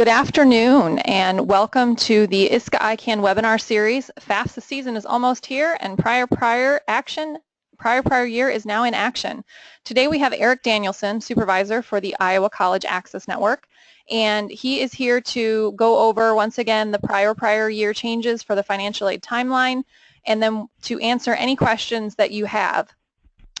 Good afternoon and welcome to the ISCA ICAN webinar series. FAFSA season is almost here and prior year is now in action. Today we have Eric Danielson, supervisor for the Iowa College Access Network, and he is here to go over once again the prior year changes for the financial aid timeline and then to answer any questions that you have.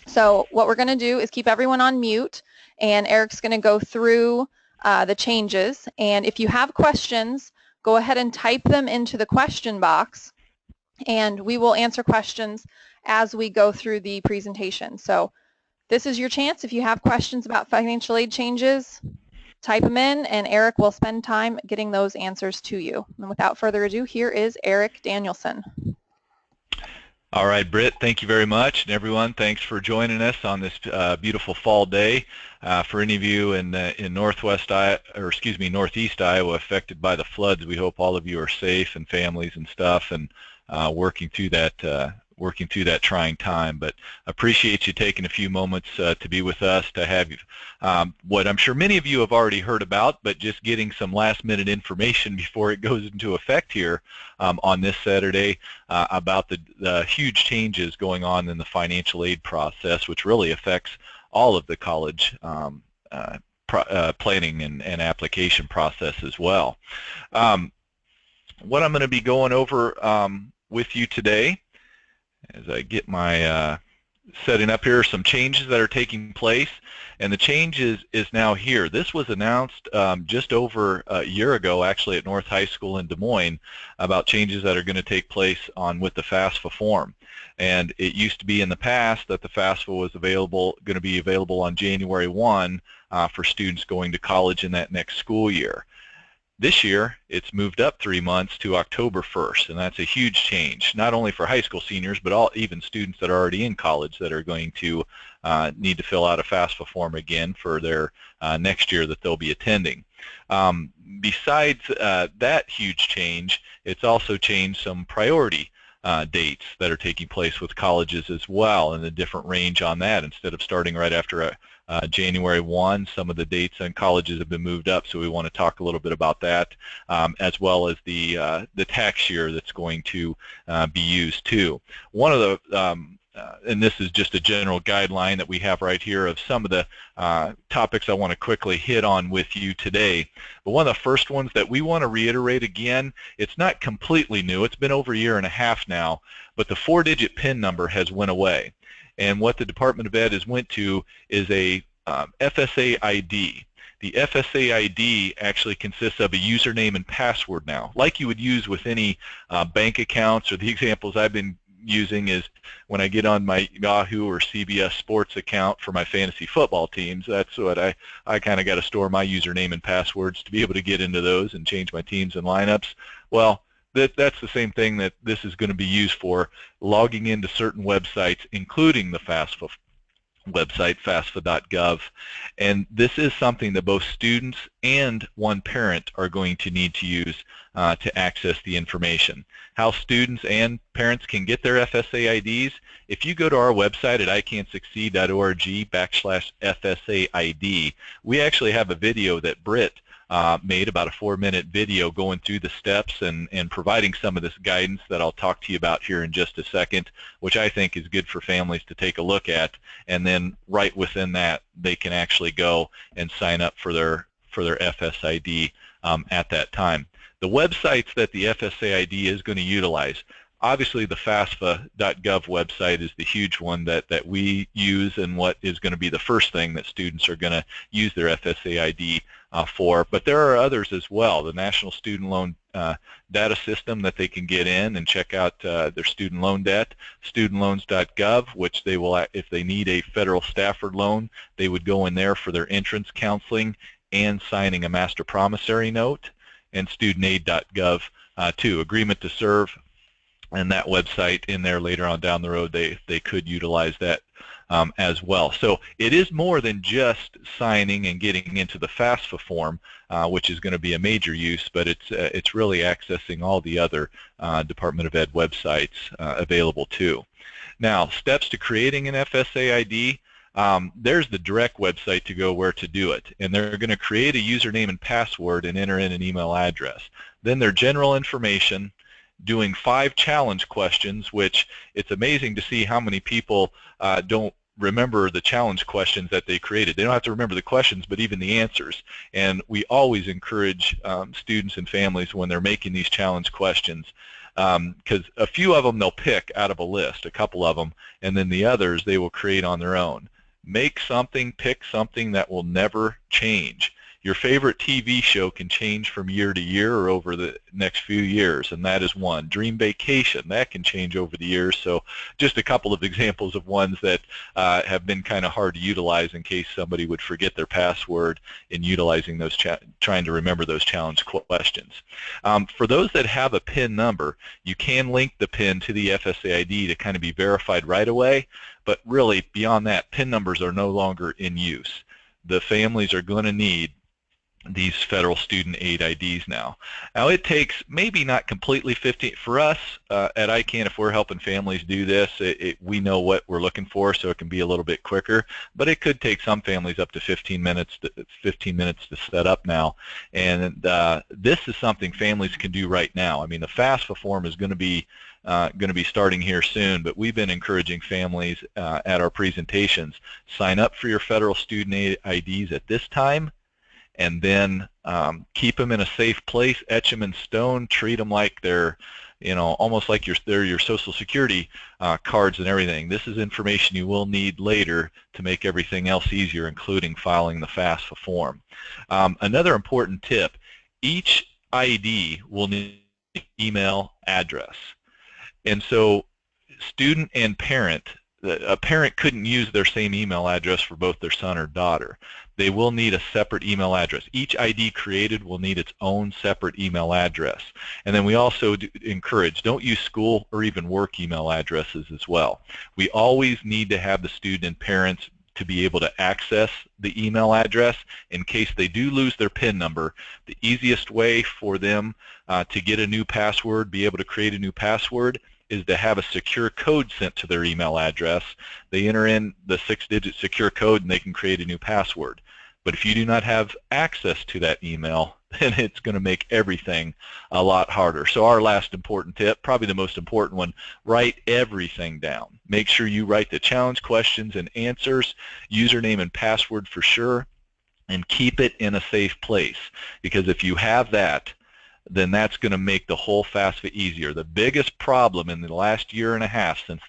So what we're going to do is keep everyone on mute, and Eric's going to go through the changes, and if you have questions, go ahead and type them into the question box and we will answer questions as we go through the presentation. So this is your chance. If you have questions about financial aid changes, type them in and Eric will spend time getting those answers to you. And without further ado, here is Eric Danielson. All right, Britt, thank you very much. And everyone, thanks for joining us on this beautiful fall day. For any of you in northeast Iowa affected by the floods, we hope all of you are safe and families and stuff, and working through that trying time. But appreciate you taking a few moments to be with us, to have what I'm sure many of you have already heard about, but just getting some last-minute information before it goes into effect here on this Saturday about the huge changes going on in the financial aid process, which really affects all of the college planning and application process as well. What I'm going to be going over with you today, as I get my setting up here, some changes that are taking place, and the change is now here. This was announced just over a year ago, actually, at North High School in Des Moines, about changes that are going to take place with the FAFSA form. And it used to be in the past that the FAFSA was going to be available on January 1 for students going to college in that next school year. This year, it's moved up 3 months to October 1st, and that's a huge change, not only for high school seniors, but even students that are already in college that are going to need to fill out a FAFSA form again for their next year that they'll be attending. Besides that huge change, it's also changed some priority dates that are taking place with colleges as well, and a different range on that. Instead of starting right after January 1, some of the dates on colleges have been moved up, so we want to talk a little bit about that, as well as the tax year that's going to be used too. One of the and this is just a general guideline that we have right here of some of the topics I want to quickly hit on with you today. But one of the first ones that we want to reiterate again, it's not completely new. It's been over a year and a half now, but the 4-digit PIN number has went away. And what the Department of Ed has went to is a FSA ID. The FSA ID actually consists of a username and password now, like you would use with any bank accounts, or the examples I've been using is when I get on my Yahoo or CBS Sports account for my fantasy football teams. That's what I kind of got to store my username and passwords to be able to get into those and change my teams and lineups. Well, that's the same thing that this is going to be used for, logging into certain websites, including the FAFSA website, FAFSA.gov, and this is something that both students and one parent are going to need to use to access the information. How students and parents can get their FSA IDs, if you go to our website at icansucceed.org/FSA ID, we actually have a video that Britt made, about a 4-minute video going through the steps and providing some of this guidance that I'll talk to you about here in just a second, which I think is good for families to take a look at, and then right within that they can actually go and sign up for their FSID at that time. The websites that the FSAID is going to utilize, obviously the FAFSA.gov website is the huge one that we use, and what is going to be the first thing that students are going to use their FSAID for. But there are others as well. The National Student Loan Data System that they can get in and check out their student loan debt, studentloans.gov, which they will, if they need a federal Stafford loan, they would go in there for their entrance counseling and signing a master promissory note, and studentaid.gov too, agreement to serve, and that website in there later on down the road, they could utilize that as well. So it is more than just signing and getting into the FAFSA form, which is going to be a major use, but it's really accessing all the other Department of Ed websites available too. Now, steps to creating an FSA ID. there's the direct website to go where to do it. And they're going to create a username and password and enter in an email address. Then their general information, doing 5 challenge questions, which it's amazing to see how many people don't remember the challenge questions that they created. They don't have to remember the questions, but even the answers. And we always encourage students and families when they're making these challenge questions, because a few of them they'll pick out of a list, a couple of them, and then the others they will create on their own. Make something, pick something that will never change. Your favorite TV show can change from year to year or over the next few years, and that is one. Dream vacation, that can change over the years. So just a couple of examples of ones that have been kind of hard to utilize in case somebody would forget their password in utilizing those, trying to remember those challenge questions. For those that have a PIN number, you can link the PIN to the FSA ID to kind of be verified right away, but really beyond that, PIN numbers are no longer in use. The families are going to need these federal student aid IDs now. Now it takes maybe not completely 15, for us at ICAN, if we're helping families do this, we know what we're looking for, so it can be a little bit quicker, but it could take some families up to 15 minutes to set up now. And this is something families can do right now. I mean, the FAFSA form is going to be starting here soon, but we've been encouraging families at our presentations, sign up for your federal student aid IDs at this time, and then keep them in a safe place, etch them in stone, treat them like they're, almost like they're your Social Security cards and everything. This is information you will need later to make everything else easier, including filing the FAFSA form. Another important tip, each ID will need an email address. And so student and parent, a parent couldn't use their same email address for both their son or daughter. They will need a separate email address. Each ID created will need its own separate email address. And then we also encourage, don't use school or even work email addresses as well. We always need to have the student and parents to be able to access the email address in case they do lose their PIN number. The easiest way for them to get a new password, be able to create a new password, is to have a secure code sent to their email address. They enter in the 6-digit secure code and they can create a new password. But if you do not have access to that email, then it's going to make everything a lot harder. So our last important tip, probably the most important one, write everything down. Make sure you write the challenge questions and answers, username and password for sure, and keep it in a safe place. Because if you have that, then that's going to make the whole FAFSA easier. The biggest problem in the last year and a half since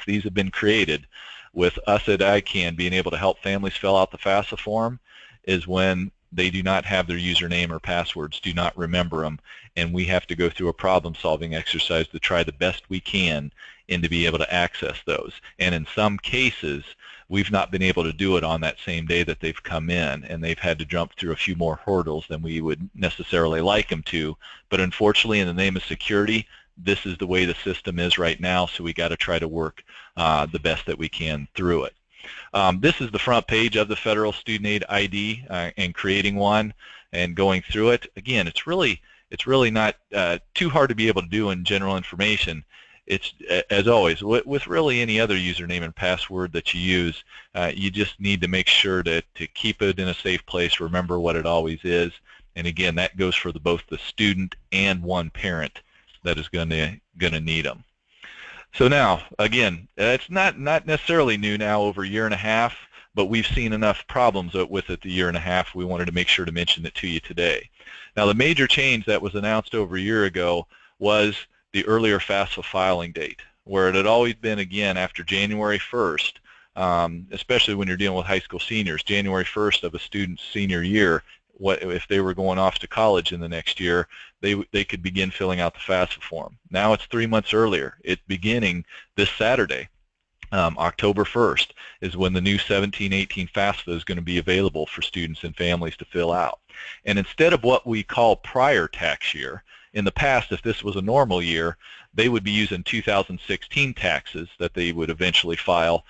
these have been created with us at ICAN being able to help families fill out the FAFSA form is when they do not have their username or passwords, do not remember them, and we have to go through a problem-solving exercise to try the best we can and to be able to access those. And in some cases, we've not been able to do it on that same day that they've come in, and they've had to jump through a few more hurdles than we would necessarily like them to. But unfortunately, in the name of security, this is the way the system is right now, so we got to try to work the best that we can through it. This is the front page of the Federal Student Aid ID and creating one and going through it. Again, it's really not too hard to be able to do in general information. It's, as always, with really any other username and password that you use, you just need to make sure to keep it in a safe place, remember what it always is, and again, that goes for both the student and one parent that is going to need them. So now, again, it's not necessarily new now over a year and a half, but we've seen enough problems with it the year and a half, we wanted to make sure to mention it to you today. Now, the major change that was announced over a year ago was the earlier FAFSA filing date, where it had always been, again, after January 1st, especially when you're dealing with high school seniors, January 1st of a student's senior year, if they were going off to college in the next year, they could begin filling out the FAFSA form. Now it's 3 months earlier. It's beginning this Saturday. October 1st is when the new 17-18 FAFSA is going to be available for students and families to fill out. And instead of what we call prior tax year, in the past, if this was a normal year, they would be using 2016 taxes that they would eventually file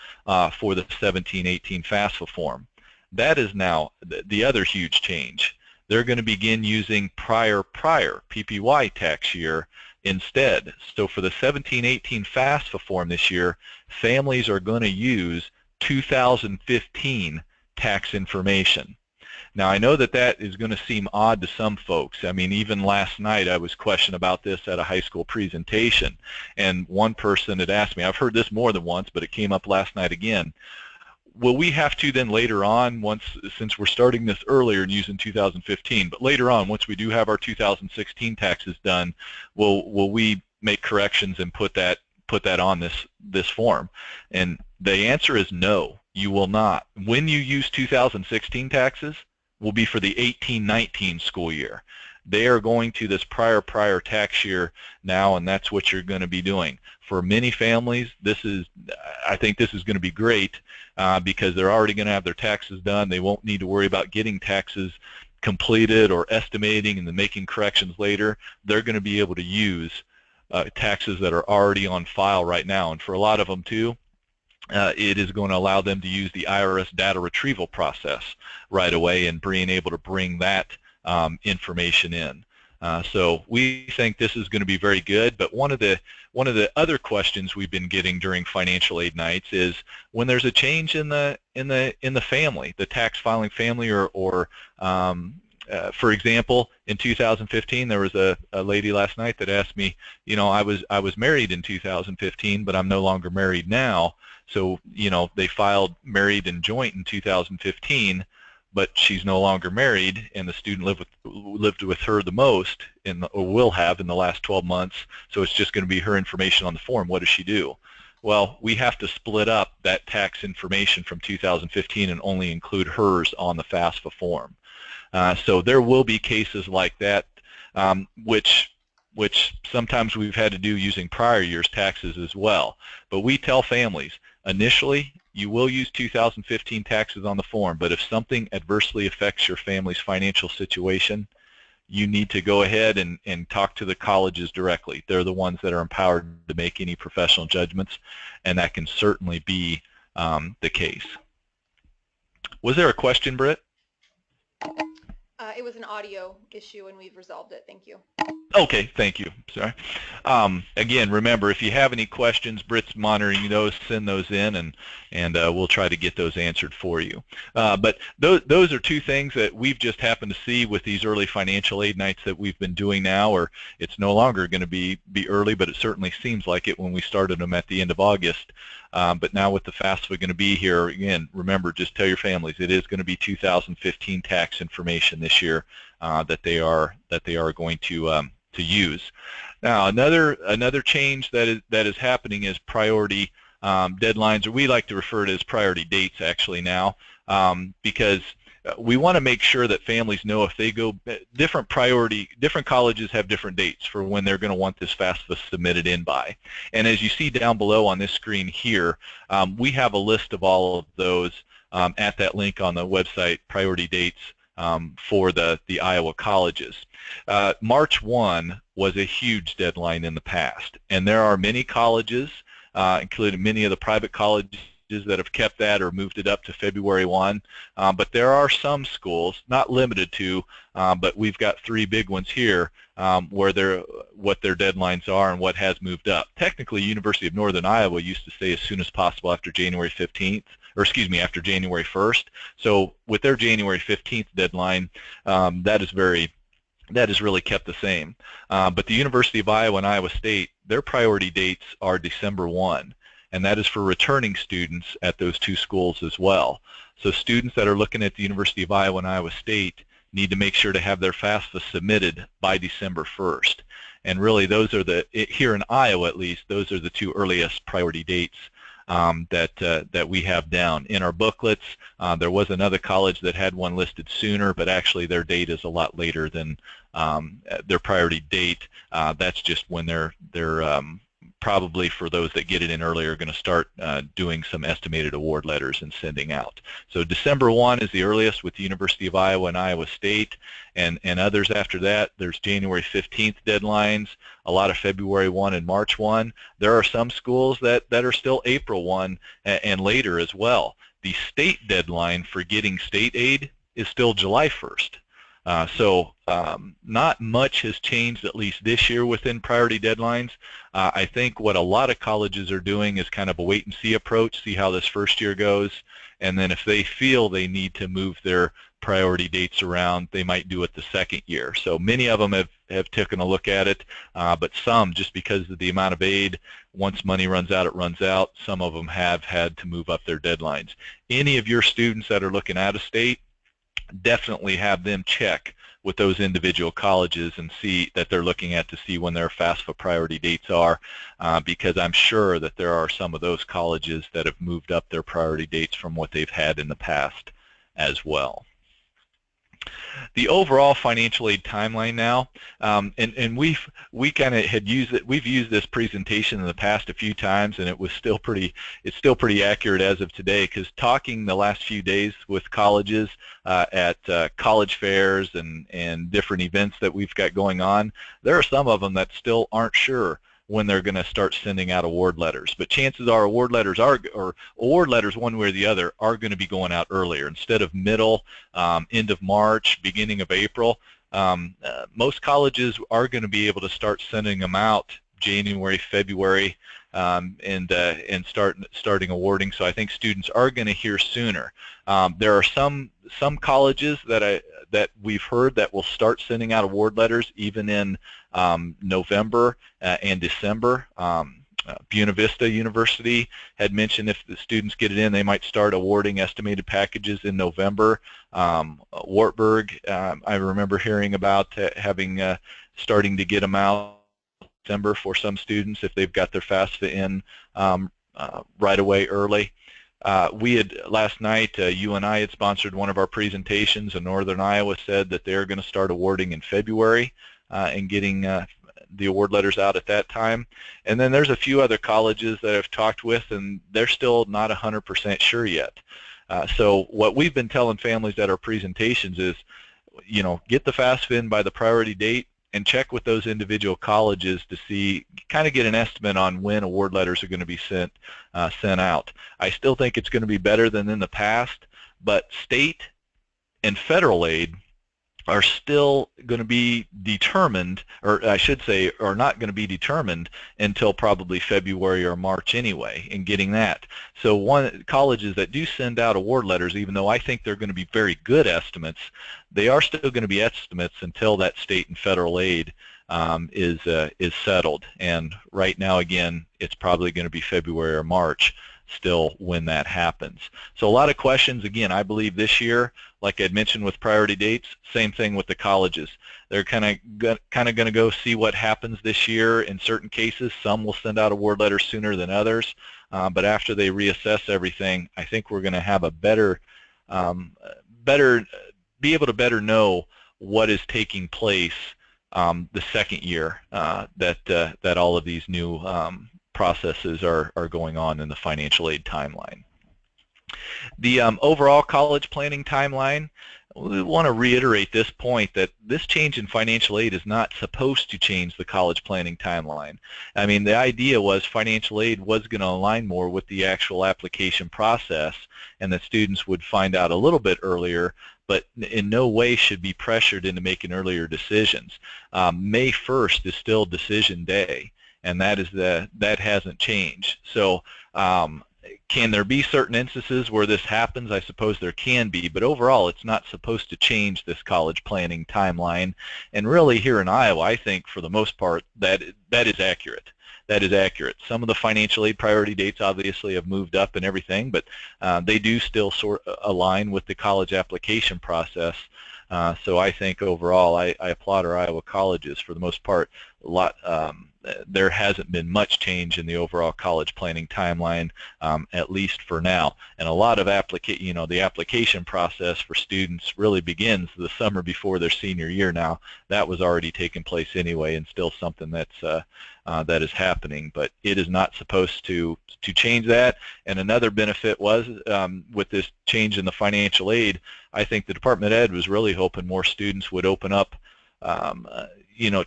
for the 17-18 FAFSA form. That is now the other huge change. They're going to begin using prior PPY tax year instead. So for the 17-18 FAFSA form this year, families are going to use 2015 tax information. Now, I know that that is going to seem odd to some folks. I mean, even last night I was questioned about this at a high school presentation, and one person had asked me, I've heard this more than once, but it came up last night again, will we have to then later on, since we're starting this earlier and using 2015, but later on, once we do have our 2016 taxes done, will we make corrections and put that on this form? And the answer is no, you will not. When you use 2016 taxes, will be for the 18-19 school year. They are going to this prior tax year now, and that's what you're going to be doing. For many families, I think this is going to be great because they're already going to have their taxes done. They won't need to worry about getting taxes completed or estimating and then making corrections later. They're going to be able to use taxes that are already on file right now, and for a lot of them too, it is going to allow them to use the IRS data retrieval process right away and being able to bring that information in. So we think this is going to be very good. But one of the other questions we've been getting during financial aid nights is when there's a change in the family, the tax filing family, or for example, in 2015, there was a lady last night that asked me, you know, I was married in 2015, but I'm no longer married now. So, you know, they filed married and joint in 2015, but she's no longer married, and the student lived with her the most, or will have in the last 12 months. So it's just going to be her information on the form. What does she do? Well, we have to split up that tax information from 2015 and only include hers on the FAFSA form. So there will be cases like that, which sometimes we've had to do using prior year's taxes as well. But we tell families, initially, you will use 2015 taxes on the form, but if something adversely affects your family's financial situation, you need to go ahead and talk to the colleges directly. They're the ones that are empowered to make any professional judgments, and that can certainly be the case. Was there a question, Britt? It was an audio issue, and we've resolved it. Thank you. Okay, thank you. Sorry. Again, remember, if you have any questions, Britt's monitoring those. Send those in, and we'll try to get those answered for you. But those are two things that we've just happened to see with these early financial aid nights that we've been doing now, or it's no longer going to be early, but it certainly seems like it when we started them at the end of August. But now with the FAFSA going to be here, again, remember, just tell your families it is going to be 2015 tax information this year that they are going to use. Now, another change that is happening is priority deadlines, or we like to refer to it as priority dates actually now, because we want to make sure that families know if they go different colleges have different dates for when they're going to want this FAFSA submitted in by. And as you see down below on this screen here, we have a list of all of those at that link on the website, priority dates for the Iowa colleges. March 1 was a huge deadline in the past, and there are many colleges, including many of the private colleges, that have kept that or moved it up to February 1, but there are some schools, not limited to, but we've got three big ones here where what their deadlines are and what has moved up. Technically, University of Northern Iowa used to say as soon as possible after January 15th, or excuse me, after January 1st. So with their January 15th deadline, that is really kept the same. But the University of Iowa and Iowa State, their priority dates are December 1. And that is for returning students at those two schools as well. So students that are looking at the University of Iowa and Iowa State need to make sure to have their FAFSA submitted by December 1st. And really those are here in Iowa at least, those are the two earliest priority dates that we have down. In our booklets, there was another college that had one listed sooner, but actually their date is a lot later than their priority date. That's just when they're probably, for those that get it in earlier, are going to start doing some estimated award letters and sending out. So December 1 is the earliest with the University of Iowa and Iowa State, and others after that. There's January 15th deadlines, a lot of February 1 and March 1. There are some schools that are still April 1 and later as well. The state deadline for getting state aid is still July 1st. Not much has changed, at least this year, within priority deadlines. I think what a lot of colleges are doing is kind of a wait-and-see approach, see how this first year goes, and then if they feel they need to move their priority dates around, they might do it the second year. So many of them have taken a look at it, but some, just because of the amount of aid, once money runs out, it runs out. Some of them have had to move up their deadlines. Any of your students that are looking out of state, definitely have them check with those individual colleges and see that they're looking at to see when their FAFSA priority dates are, because I'm sure that there are some of those colleges that have moved up their priority dates from what they've had in the past as well. The overall financial aid timeline now, and we kind of had used it. We've used this presentation in the past a few times, and it's still pretty accurate as of today. Because talking the last few days with colleges at college fairs and different events that we've got going on, there are some of them that still aren't sure when they're going to start sending out award letters. But chances are award letters one way or the other are going to be going out earlier. Instead of middle, end of March, beginning of April, most colleges are going to be able to start sending them out January, February, and starting awarding. So I think students are going to hear sooner. There are some colleges that we've heard that will start sending out award letters even in November and December. Buena Vista University had mentioned if the students get it in, they might start awarding estimated packages in November. Wartburg, I remember hearing about starting to get them out in December for some students if they've got their FAFSA in right away early. We had last night, you and I had sponsored one of our presentations, and Northern Iowa said that they're going to start awarding in February and getting the award letters out at that time. And then there's a few other colleges that I've talked with, and they're still not 100% sure yet. So what we've been telling families at our presentations is, get the FAFSA in by the priority date and check with those individual colleges to see, kind of get an estimate on when award letters are going to be sent out. I still think it's going to be better than in the past, but state and federal aid are still going to be determined, or I should say are not going to be determined until probably February or March anyway, in getting that. So colleges that do send out award letters, even though I think they're going to be very good estimates, they are still going to be estimates until that state and federal aid is settled. And right now, again, it's probably going to be February or March still when that happens. So a lot of questions. Again, I believe this year, like I'd mentioned with priority dates, same thing with the colleges. They're kind of going to go see what happens this year. In certain cases, some will send out award letters sooner than others, but after they reassess everything, I think we're going to have a be able to better know what is taking place the second year that all of these new processes are going on in the financial aid timeline. The overall college planning timeline, we want to reiterate this point that this change in financial aid is not supposed to change the college planning timeline. I mean, the idea was financial aid was going to align more with the actual application process, and that students would find out a little bit earlier, but in no way should be pressured into making earlier decisions. May 1st is still decision day, and that hasn't changed. So can there be certain instances where this happens? I suppose there can be, but overall it's not supposed to change this college planning timeline. And really here in Iowa, I think for the most part that is accurate. That is accurate. Some of the financial aid priority dates obviously have moved up and everything, but they do still sort of align with the college application process. So I think overall I applaud our Iowa colleges for the most part. There hasn't been much change in the overall college planning timeline, at least for now. And a lot of the application process for students really begins the summer before their senior year now. That was already taking place anyway, and still something that is happening. But it is not supposed to change that. And another benefit was with this change in the financial aid, I think the Department of Ed was really hoping more students would open up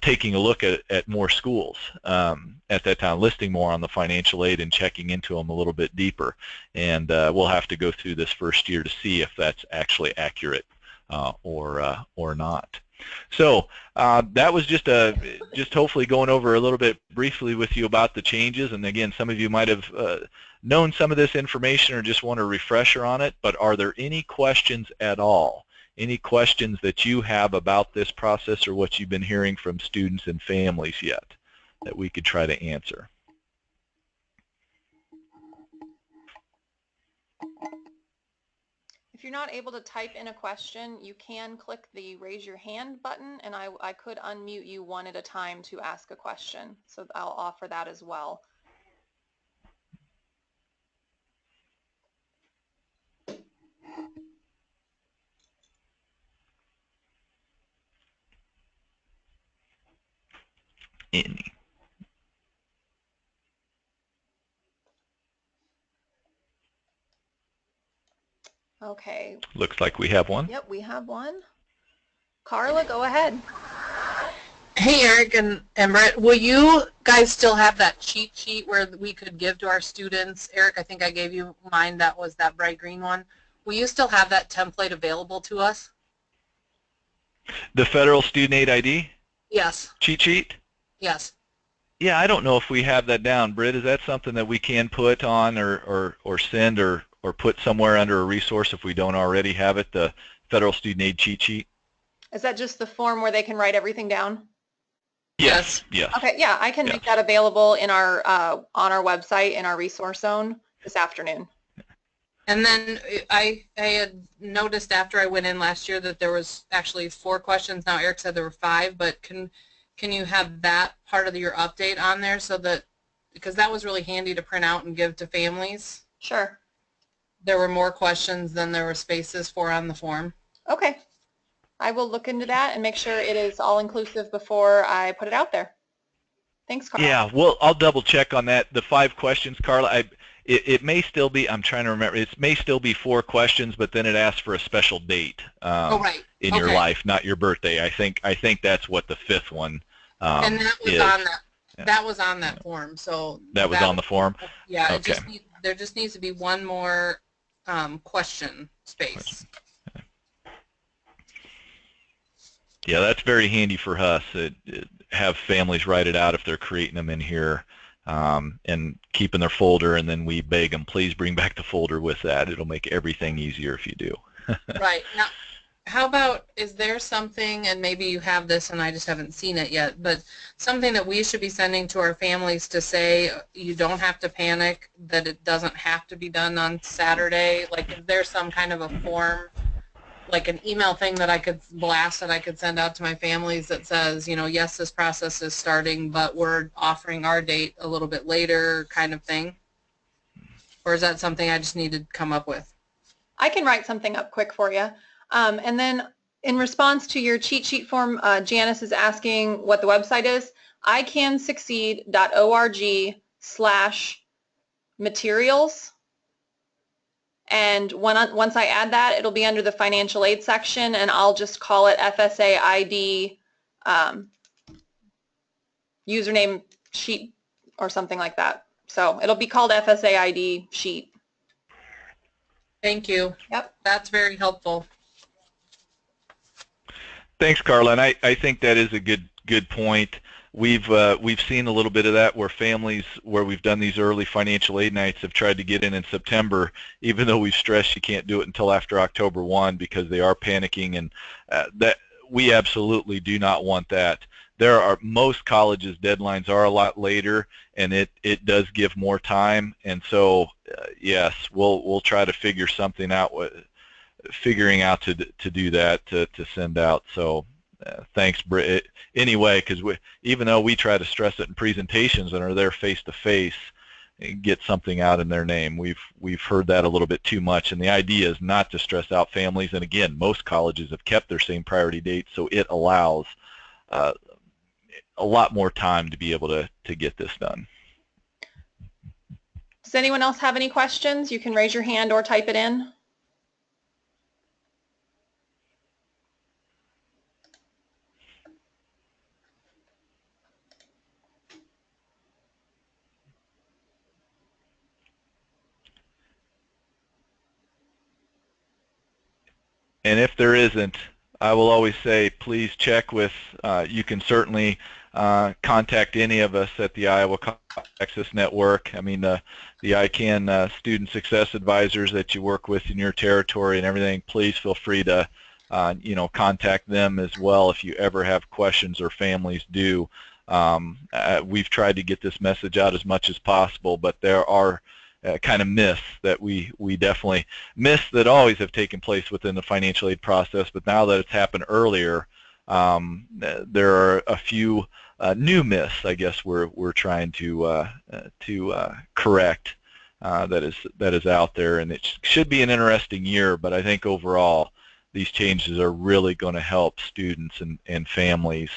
taking a look at more schools at that time, listing more on the financial aid and checking into them a little bit deeper. And we'll have to go through this first year to see if that's actually accurate or not. So that was just hopefully going over a little bit briefly with you about the changes. And again, some of you might have known some of this information or just want a refresher on it, but are there any questions at all? Any questions that you have about this process or what you've been hearing from students and families yet that we could try to answer? If you're not able to type in a question, you can click the raise your hand button, and I could unmute you one at a time to ask a question. So I'll offer that as well. Any? Okay. Looks like we have one. Yep, we have one. Carla, go ahead. Hey, Eric and Brett, will you guys still have that cheat sheet where we could give to our students? Eric, I think I gave you mine. That was that bright green one. Will you still have that template available to us? The Federal Student Aid ID? Yes. Cheat sheet? Yes. Yeah, I don't know if we have that down. Britt, is that something that we can put on or send or put somewhere under a resource if we don't already have it, the Federal Student Aid cheat sheet? Is that just the form where they can write everything down? Yes. Yes. Okay, yeah, I can make that available in our on our website in our resource zone this afternoon. And then I had noticed after I went in last year that there was actually 4 questions. Now Eric said there were 5, but can you have that part of your update on there so that, because that was really handy to print out and give to families. Sure. There were more questions than there were spaces for on the form. Okay. I will look into that and make sure it is all inclusive before I put it out there. Thanks, Carla. Yeah, well, I'll double check on that. The 5 questions, Carla, it may still be, I'm trying to remember, it may still be 4 questions, but then it asks for a special date in your life, not your birthday. I think that's what the 5th one and that was is. On that. Yeah. That was on that form. So that was on the form? Yeah. Okay. There just needs to be one more question space. Yeah, that's very handy for us. Have families write it out if they're creating them in here and keeping their folder, and then we beg them, please bring back the folder with that. It'll make everything easier if you do. Right. Now, how about, is there something, and maybe you have this and I just haven't seen it yet, but something that we should be sending to our families to say you don't have to panic, that it doesn't have to be done on Saturday? Like, is there some kind of a form, like an email thing that I could blast, that I could send out to my families that says, you know, yes, this process is starting, but we're offering our date a little bit later, kind of thing? Or is that something I just need to come up with? I can write something up quick for you. And then in response to your cheat sheet form, Janice is asking what the website is. icansucceed.org/materials. And once I add that, it'll be under the financial aid section, and I'll just call it FSA ID username sheet or something like that. So it'll be called FSA ID sheet. Thank you. Yep. That's very helpful. Thanks, Carla, and I think that is a good point. We've seen a little bit of that where families, where we've done these early financial aid nights, have tried to get in September, even though we've stressed you can't do it until after October 1 because they are panicking, and that we absolutely do not want that. Most colleges' deadlines are a lot later, and it does give more time, and so yes, we'll try to figure something out figuring out to do that, to send out. So thanks, Britt. Anyway, because even though we try to stress it in presentations and are there face to face, get something out in their name. We've heard that a little bit too much, and the idea is not to stress out families. And again, most colleges have kept their same priority dates, so it allows a lot more time to be able to get this done. Does anyone else have any questions? You can raise your hand or type it in. And if there isn't, I will always say, please check with, you can certainly contact any of us at the Iowa Access Network. I mean, the ICAN student success advisors that you work with in your territory and everything, please feel free to contact them as well if you ever have questions or families do. We've tried to get this message out as much as possible, but there are kind of myths that we definitely, myths that always have taken place within the financial aid process, but now that it's happened earlier, there are a few new myths, I guess, we're trying to correct that is out there, and it should be an interesting year. But I think overall, these changes are really going to help students and families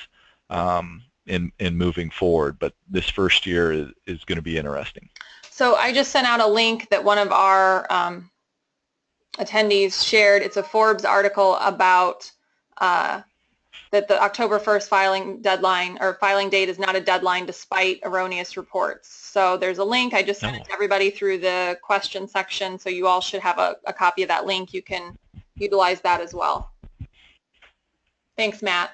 in moving forward. But this first year is going to be interesting. So I just sent out a link that one of our attendees shared. It's a Forbes article about that the October 1st filing deadline or filing date is not a deadline despite erroneous reports. So there's a link. I just sent it to everybody through the question section, so you all should have a copy of that link. You can utilize that as well. Thanks, Matt.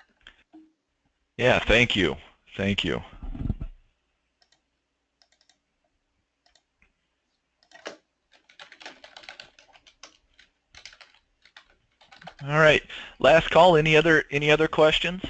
Yeah, thank you. Thank you. All right, last call. Any other questions?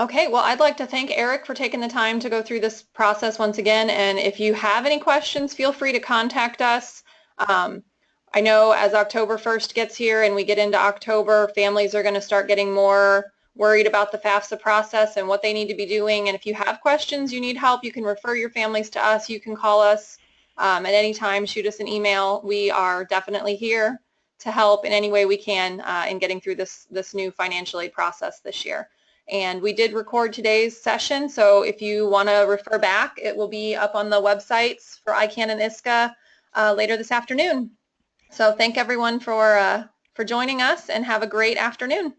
Okay, well, I'd like to thank Eric for taking the time to go through this process once again, and if you have any questions, feel free to contact us. I know as October 1st gets here and we get into October, families are going to start getting more worried about the FAFSA process and what they need to be doing, and if you have questions, you need help, you can refer your families to us, you can call us at any time, shoot us an email. We are definitely here to help in any way we can in getting through this new financial aid process this year. And we did record today's session, so if you want to refer back, it will be up on the websites for ICAN and ISCA later this afternoon. So thank everyone for joining us, and have a great afternoon.